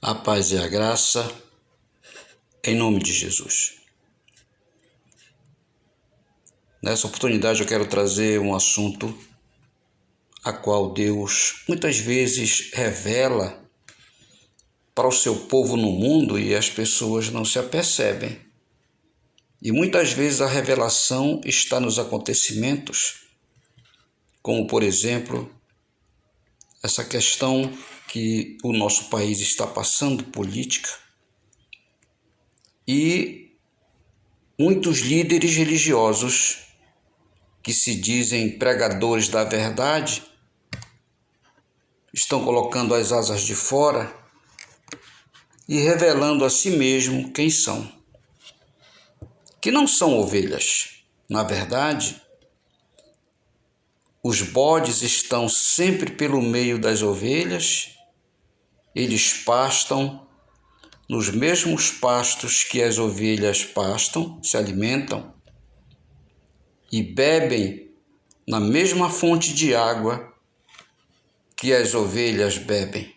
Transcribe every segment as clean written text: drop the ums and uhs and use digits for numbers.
A paz e a graça, em nome de Jesus. Nessa oportunidade eu quero trazer um assunto a qual Deus muitas vezes revela para o seu povo no mundo e as pessoas não se apercebem. E muitas vezes a revelação está nos acontecimentos, como por exemplo, essa questão que o nosso país está passando, política, e muitos líderes religiosos que se dizem pregadores da verdade estão colocando as asas de fora e revelando a si mesmo quem são. Que não são ovelhas. Na verdade, os bodes estão sempre pelo meio das ovelhas, eles pastam nos mesmos pastos que as ovelhas pastam, se alimentam, e bebem na mesma fonte de água que as ovelhas bebem.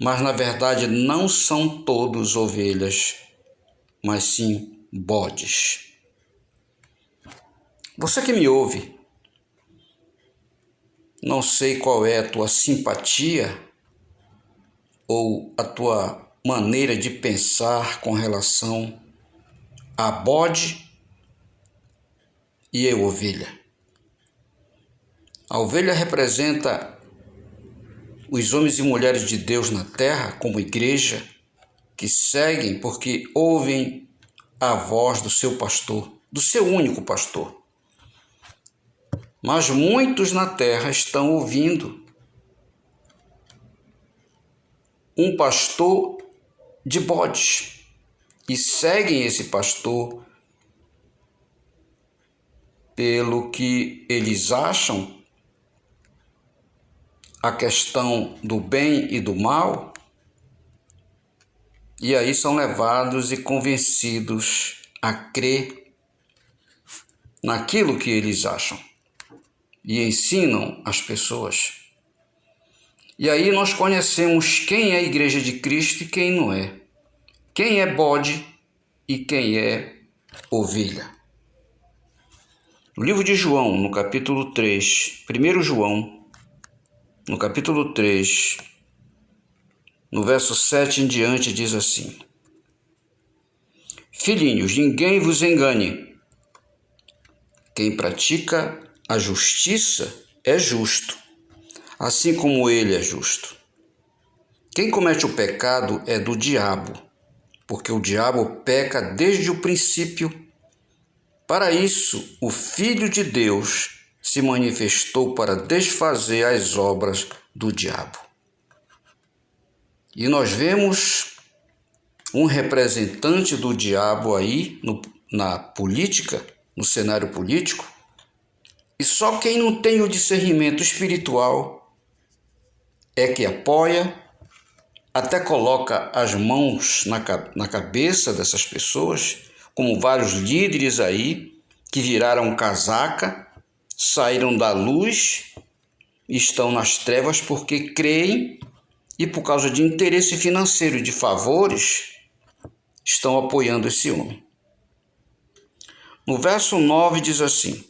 Mas na verdade não são todos ovelhas, mas sim bodes. Você que me ouve, não sei qual é a tua simpatia ou a tua maneira de pensar com relação a bode e a ovelha. A ovelha representa os homens e mulheres de Deus na terra, como igreja, que seguem porque ouvem a voz do seu pastor, do seu único pastor. Mas muitos na terra estão ouvindo um pastor de bodes e seguem esse pastor pelo que eles acham a questão do bem e do mal, e aí são levados e convencidos a crer naquilo que eles acham e ensinam as pessoas. E aí nós conhecemos quem é a Igreja de Cristo e quem não é, quem é bode e quem é ovelha. No livro de João, no capítulo 3, 1 João, no capítulo 3, no verso 7 em diante, diz assim: Filhinhos, ninguém vos engane. Quem pratica a justiça é justo, assim como ele é justo. Quem comete o pecado é do diabo, porque o diabo peca desde o princípio. Para isso, o Filho de Deus se manifestou para desfazer as obras do diabo. E nós vemos um representante do diabo aí na política, no cenário político, e só quem não tem o discernimento espiritual é que apoia, até coloca as mãos na cabeça dessas pessoas, como vários líderes aí que viraram casaca, saíram da luz, estão nas trevas porque creem e por causa de interesse financeiro e de favores estão apoiando esse homem. No verso 9 diz assim: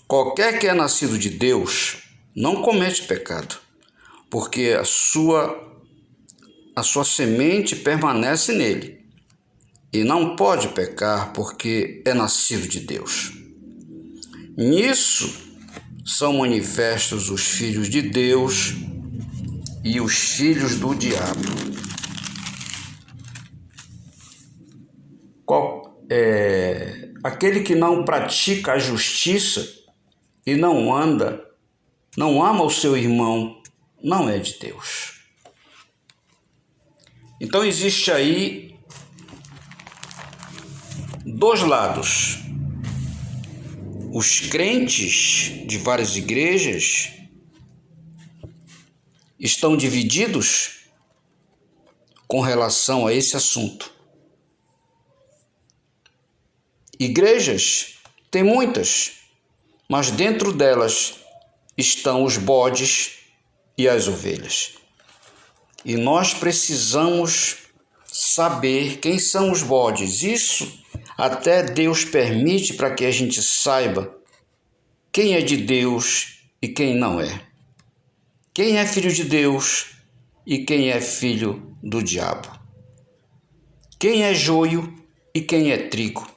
Qualquer que é nascido de Deus não comete pecado, porque a sua semente permanece nele, e não pode pecar porque é nascido de Deus. Nisso são manifestos os filhos de Deus e os filhos do diabo. Aquele que não pratica a justiça e não ama o seu irmão, não é de Deus. Então existe aí dois lados. Os crentes de várias igrejas estão divididos com relação a esse assunto. Igrejas tem muitas, mas dentro delas estão os bodes e as ovelhas. E nós precisamos saber quem são os bodes. Isso até Deus permite para que a gente saiba quem é de Deus e quem não é. Quem é filho de Deus e quem é filho do diabo. Quem é joio e quem é trigo.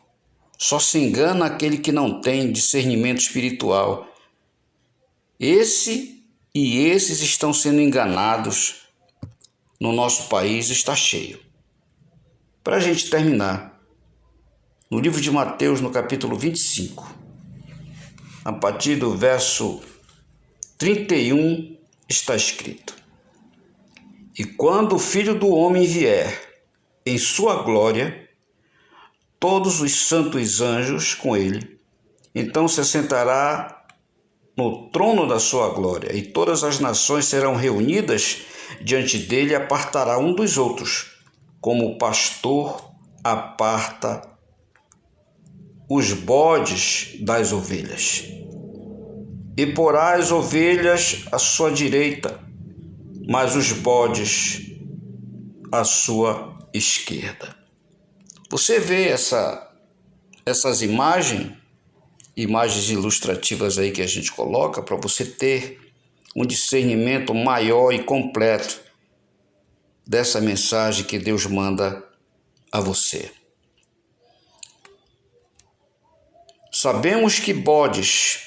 Só se engana aquele que não tem discernimento espiritual. Esses estão sendo enganados. No nosso país está cheio. Para a gente terminar, no livro de Mateus, no capítulo 25, a partir do verso 31, está escrito: E quando o Filho do Homem vier em sua glória, todos os santos anjos com ele, então se assentará no trono da sua glória, e todas as nações serão reunidas diante dele, e apartará um dos outros, como o pastor aparta os bodes das ovelhas. E porá as ovelhas à sua direita, mas os bodes à sua esquerda. Você vê essas imagens ilustrativas aí que a gente coloca para você ter um discernimento maior e completo dessa mensagem que Deus manda a você. Sabemos que bodes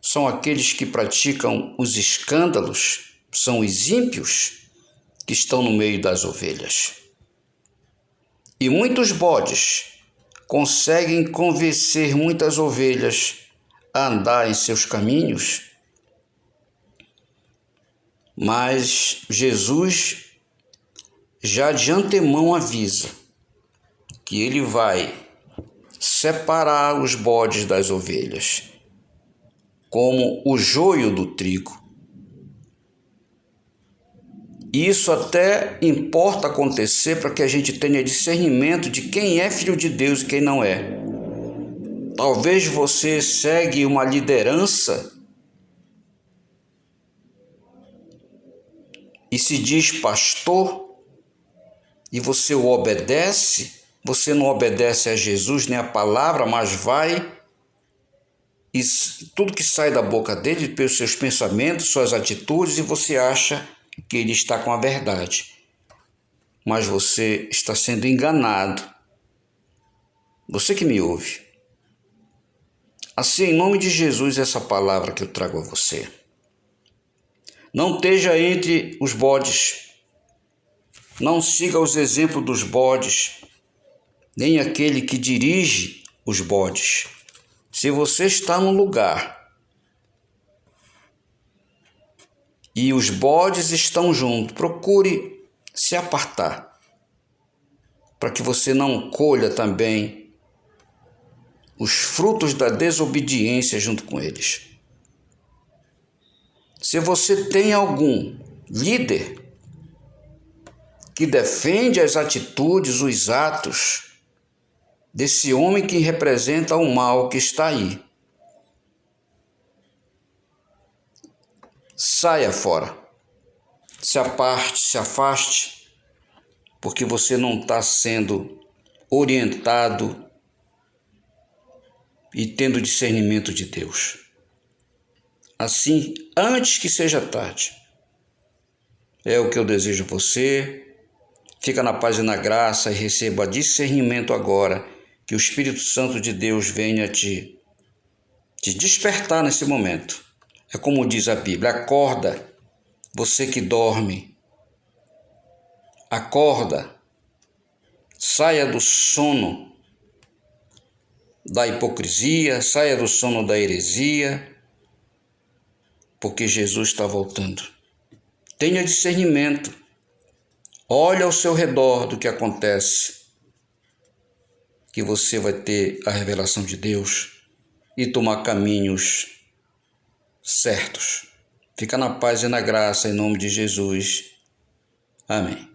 são aqueles que praticam os escândalos, são os ímpios que estão no meio das ovelhas. E muitos bodes conseguem convencer muitas ovelhas a andar em seus caminhos, mas Jesus já de antemão avisa que ele vai separar os bodes das ovelhas, como o joio do trigo. Isso até importa acontecer para que a gente tenha discernimento de quem é filho de Deus e quem não é. Talvez você segue uma liderança e se diz pastor e você o obedece, você não obedece a Jesus nem a palavra, mas vai e tudo que sai da boca dele, pelos seus pensamentos, suas atitudes, e você acha que ele está com a verdade. Mas você está sendo enganado. Você que me ouve. Assim, em nome de Jesus, essa palavra que eu trago a você. Não esteja entre os bodes. Não siga os exemplos dos bodes, nem aquele que dirige os bodes. Se você está num lugar e os bodes estão juntos, procure se apartar, para que você não colha também os frutos da desobediência junto com eles. Se você tem algum líder que defende as atitudes, os atos desse homem que representa o mal que está aí, saia fora, se aparte, se afaste, porque você não está sendo orientado e tendo discernimento de Deus. Assim, antes que seja tarde, é o que eu desejo a você. Fica na paz e na graça e receba discernimento agora, que o Espírito Santo de Deus venha te despertar nesse momento. É como diz a Bíblia: acorda, você que dorme. Acorda, saia do sono da hipocrisia, saia do sono da heresia, porque Jesus está voltando. Tenha discernimento. Olhe ao seu redor do que acontece, que você vai ter a revelação de Deus e tomar caminhos certos. Fica na paz e na graça, em nome de Jesus. Amém.